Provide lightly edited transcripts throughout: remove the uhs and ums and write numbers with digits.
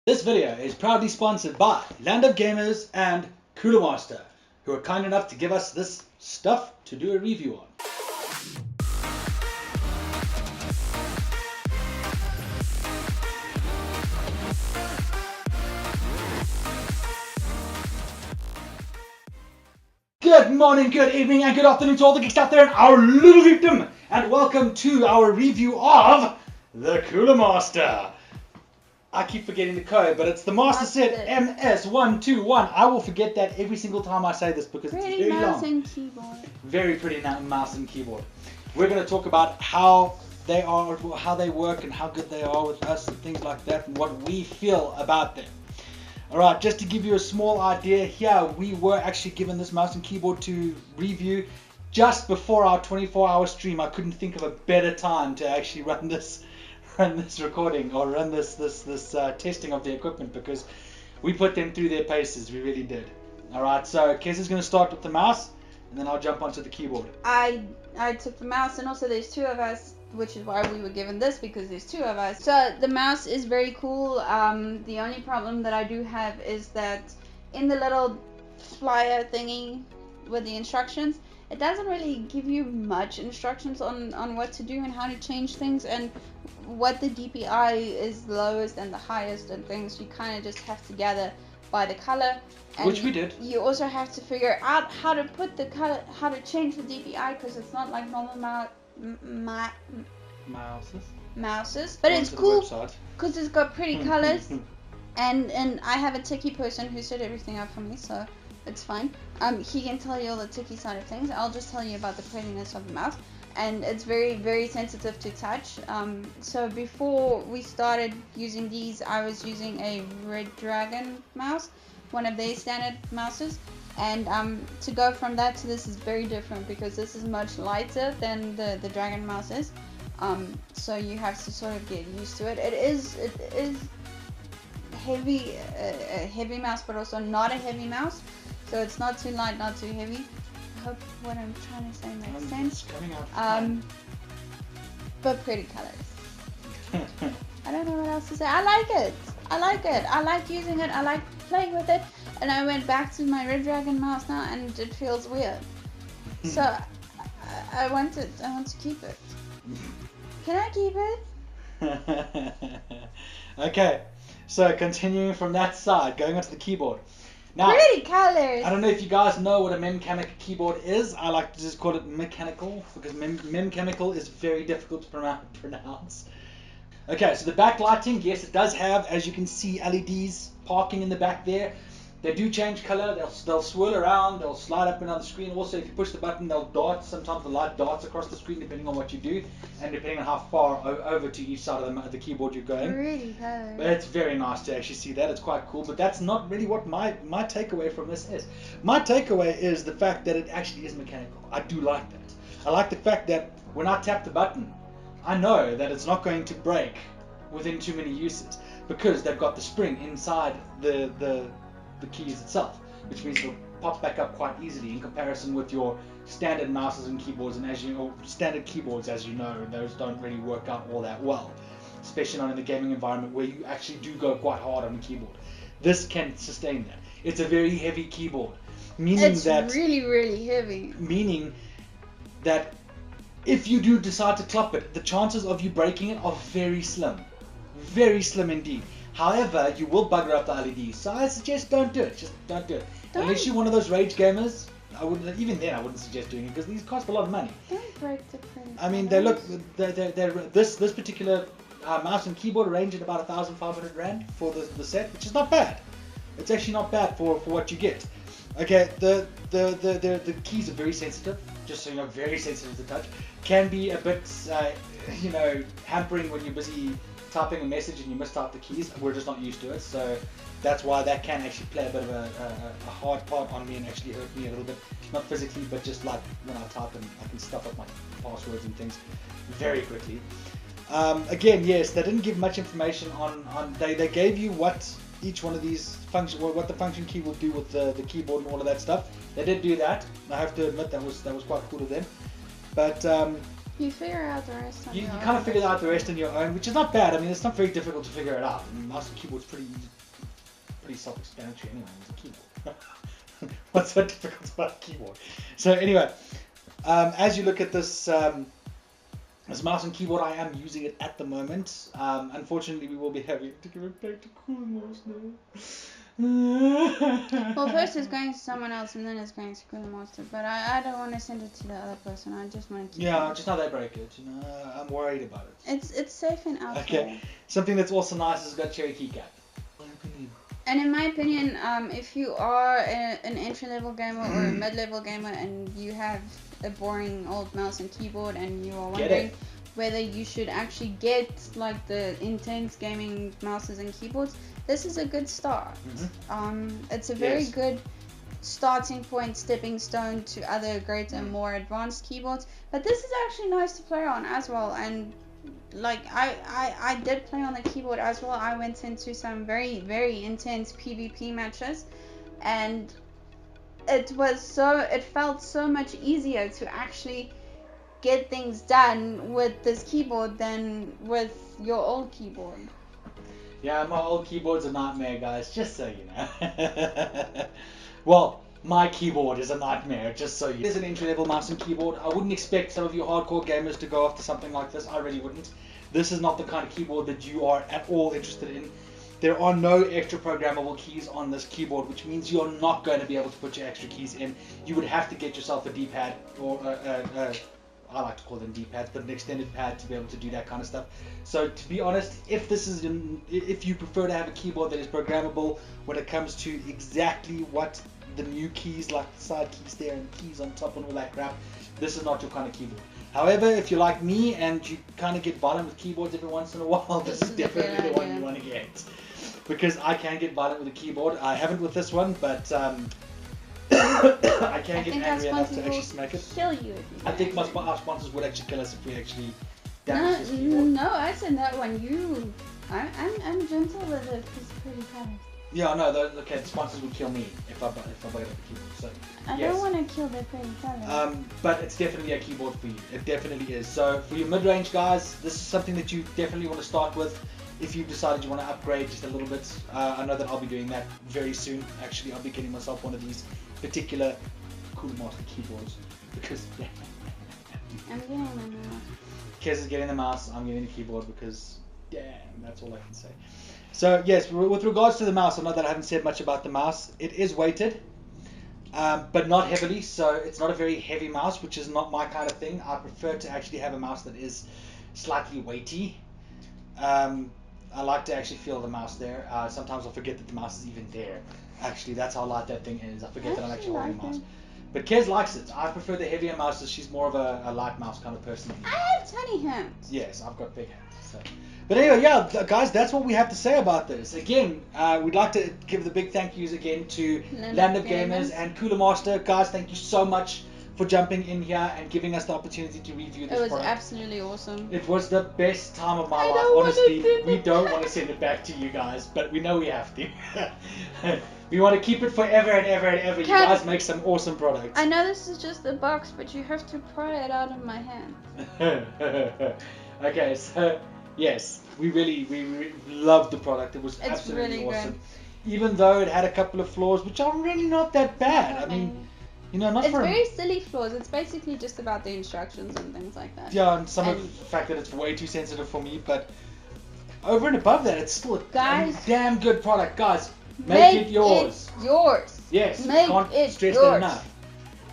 This video is proudly sponsored by Land of Gamers and Coolermaster, who are kind enough to give us this stuff to do a review on. Good morning, good evening, and good afternoon to all the geeks out there and our little geekdom, and welcome to our review of the Coolermaster. I keep forgetting the code, but it's the Master Set MS121. I will forget that every single time I say this because it's very long. Mouse and keyboard. Very pretty mouse and keyboard. We're going to talk about how they are, how they work, and how good they are with us, and things like that, and what we feel about them. Alright, just to give you a small idea here, we were actually given this mouse and keyboard to review just before our 24-hour stream. I couldn't think of a better time to actually run this recording or run this testing of the equipment, because we put them through their paces. We really did. Alright, so Kez is going to start with the mouse, and then I'll jump onto the keyboard. I took the mouse, and also there's two of us, which is why we were given this, because there's two of us. So the mouse is very cool. The only problem that I do have is that in the little flyer thingy with the instructions, it doesn't really give you much instructions on what to do and how to change things and what the DPI is the lowest and the highest and things. You kind of just have to gather by the color, and which we did. You also have to figure out how to put the color, how to change the DPI, because it's not like normal mouses. But it's cool because it's got pretty colors, and I have a techie person who set everything up for me, so it's fine. He can tell you all the techie side of things. I'll just tell you about the prettiness of the mouse. And it's very, very sensitive to touch. So before we started using these, I was using a Red Dragon mouse, one of their standard mouses. And to go from that to this is very different, because this is much lighter than the Dragon mouse is. So you have to sort of get used to it. It is heavy, a heavy mouse, but also not a heavy mouse. So it's not too light, not too heavy. I hope what I'm trying to say makes sense. But pretty colors. I don't know what else to say. I like it. I like using it. I like playing with it. And I went back to my Red Dragon mouse now, and it feels weird. So I want to keep it. Can I keep it? Okay. So continuing from that side, going onto the keyboard. Now, pretty colors. I don't know if you guys know what a mechanical keyboard is. I like to just call it mechanical, because mechanical is very difficult to pronounce. Okay, so the backlighting, yes, it does have, as you can see, LEDs parking in the back there. They do change color. They'll swirl around. They'll slide up and down the screen. Also, if you push the button, they'll dart. Sometimes the light darts across the screen, depending on what you do, and depending on how far over to each side of the keyboard you're going. Pretty colors. But it's very nice to actually see that. It's quite cool. But that's not really what my takeaway from this is. My takeaway is the fact that it actually is mechanical. I do like that. I like the fact that when I tap the button, I know that it's not going to break within too many uses, because they've got the spring inside the keys itself, which means it'll pop back up quite easily in comparison with your standard mouses and keyboards. And as you know, standard keyboards, as you know, those don't really work out all that well, especially not in the gaming environment where you actually do go quite hard on the keyboard. This can sustain that. It's a very heavy keyboard, meaning it's really, really heavy. Meaning that if you do decide to club it, the chances of you breaking it are very slim indeed. However, you will bugger up the LEDs, so I suggest don't do it. Just don't do it. Unless you're one of those rage gamers, I wouldn't suggest doing it, because these cost a lot of money. Don't break the print. I mean, this particular mouse and keyboard range at about 1,500 Rand for the set, which is not bad. It's actually not bad for what you get. Okay, the keys are very sensitive, just so you know, very sensitive to touch. Can be a bit, hampering when you're busy typing a message and you mistype the keys. We're just not used to it, so that's why that can actually play a bit of a hard part on me and actually hurt me a little bit. Not physically, but just like when I type, and I can stuff up my passwords and things very quickly. Again, yes, they didn't give much information on they gave you what each one of these function, what the function key will do with the keyboard and all of that stuff. They did do that. I have to admit that was quite cool of them. But You figure out the rest on your own. You kind of figure out the rest on your own, which is not bad. I mean, it's not very difficult to figure it out. I mean, mouse and keyboard's pretty self-explanatory anyway. It's a keyboard. What's so difficult about a keyboard? So anyway, as you look at this this mouse and keyboard, I am using it at the moment. Unfortunately, we will be having to give it back to Coolermaster. Well, first it's going to someone else and then it's going to Coolermaster. But I don't want to send it to the other person. I just want to keep it. Just how they break it. You know, I'm worried about it. It's safe and out there. Okay. Something that's also nice is it's got cherry keycap. And in my opinion, if you are an entry-level gamer or a mid-level gamer and you have a boring old mouse and keyboard and you are wondering whether you should actually get like the intense gaming mouses and keyboards, this is a good start. It's a very good starting point, stepping stone to other greater, more advanced keyboards. But this is actually nice to play on as well. And like I did play on the keyboard as well. I went into some very, very intense PvP matches, and it felt so much easier to actually get things done with this keyboard than with your old keyboard. Yeah, my old keyboard's a nightmare, guys, just so you know. Well, my keyboard is a nightmare, just so you know. There's an entry-level mouse and keyboard. I wouldn't expect some of you hardcore gamers to go after something like this. I really wouldn't. This is not the kind of keyboard that you are at all interested in. There are no extra programmable keys on this keyboard, which means you're not going to be able to put your extra keys in. You would have to get yourself a D-pad, or I like to call them D-pads, but an extended pad to be able to do that kind of stuff. So to be honest, if you prefer to have a keyboard that is programmable when it comes to exactly what the new keys, like the side keys there and keys on top and all that crap, this is not your kind of keyboard. However, if you're like me and you kind of get violent with keyboards every once in a while, this is definitely the one you want to get. Because I can get violent with a keyboard. I haven't with this one, but I can get angry enough to actually smack it. Kill you if you I think our sponsors would actually kill us if we actually damage this keyboard. No, I said that one. I'm gentle with it. It's pretty kind. Yeah, no, the sponsors would kill me if I bought a keyboard. So I don't want to kill the pretty color. But it's definitely a keyboard for you. It definitely is. So for your mid-range guys, this is something that you definitely want to start with. If you've decided you want to upgrade just a little bit, I know that I'll be doing that very soon. Actually, I'll be getting myself one of these particular Coolermaster keyboards because I'm getting my mouse. Kez is getting the mouse. I'm getting the keyboard because that's all I can say. So yes, with regards to the mouse, I know that I haven't said much about the mouse. It is weighted, but not heavily. So it's not a very heavy mouse, which is not my kind of thing. I prefer to actually have a mouse that is slightly weighty. I like to actually feel the mouse there. Sometimes I'll forget that the mouse is even there. Actually, that's how light that thing is. I forget that I'm actually holding the mouse. But Kez likes it. I prefer the heavier mouses. She's more of a light mouse kind of person. I have tiny hands. Yes, I've got big hands. So. But anyway, yeah, guys, that's what we have to say about this. Again, we'd like to give the big thank yous again to Land of Gamers and Coolermaster. Guys, thank you so much for jumping in here and giving us the opportunity to review this product. It was absolutely awesome. It was the best time of my life, honestly. We don't want to send it back to you guys, but we know we have to. We want to keep it forever and ever and ever. You guys make some awesome products. I know this is just the box, but you have to pry it out of my hand. Okay, so yes, we really loved the product. It was absolutely really awesome. good. Even though it had a couple of flaws, which are really not that bad. I mean, you know, it's very silly flaws. It's basically just about the instructions and things like that. Yeah, and some of the fact that it's way too sensitive for me, but over and above that, it's still a damn good product. Guys, make it yours. Yes, can't stress that enough.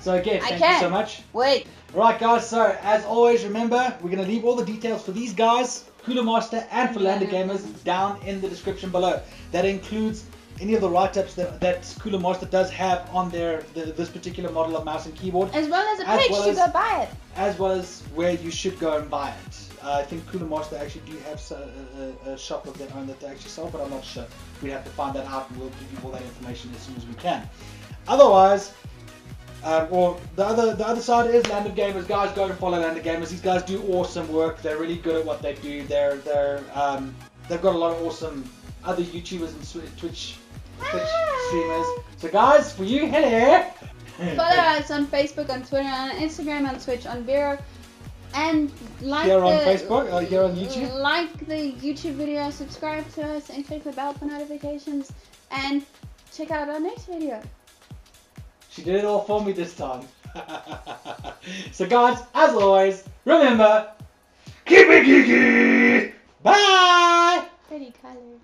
So again, thank you so much. Wait. Alright guys, so as always, remember, we're going to leave all the details for these guys, Coolermaster and for Land of Gamers, down in the description below. That includes any of the write-ups that Coolermaster does have on this particular model of mouse and keyboard. As well as a page to go buy it. As well as where you should go and buy it. I think Coolermaster actually do have a shop of their own that they actually sell, but I'm not sure. We have to find that out and we'll give you all that information as soon as we can. Otherwise, or the other side is Land of Gamers. Guys, go and follow Land of Gamers. These guys do awesome work. They're really good at what they do. They've got a lot of awesome other YouTubers and Twitch streamers. So guys, for you, hello. Follow us on Facebook, on Twitter, on Instagram, on Twitch, on Vero. And like here on Facebook, here on YouTube. Like the YouTube video, subscribe to us, and click the bell for notifications. And check out our next video. She did it all for me this time. So guys, as always, remember, keep it geeky. Bye. Pretty colors.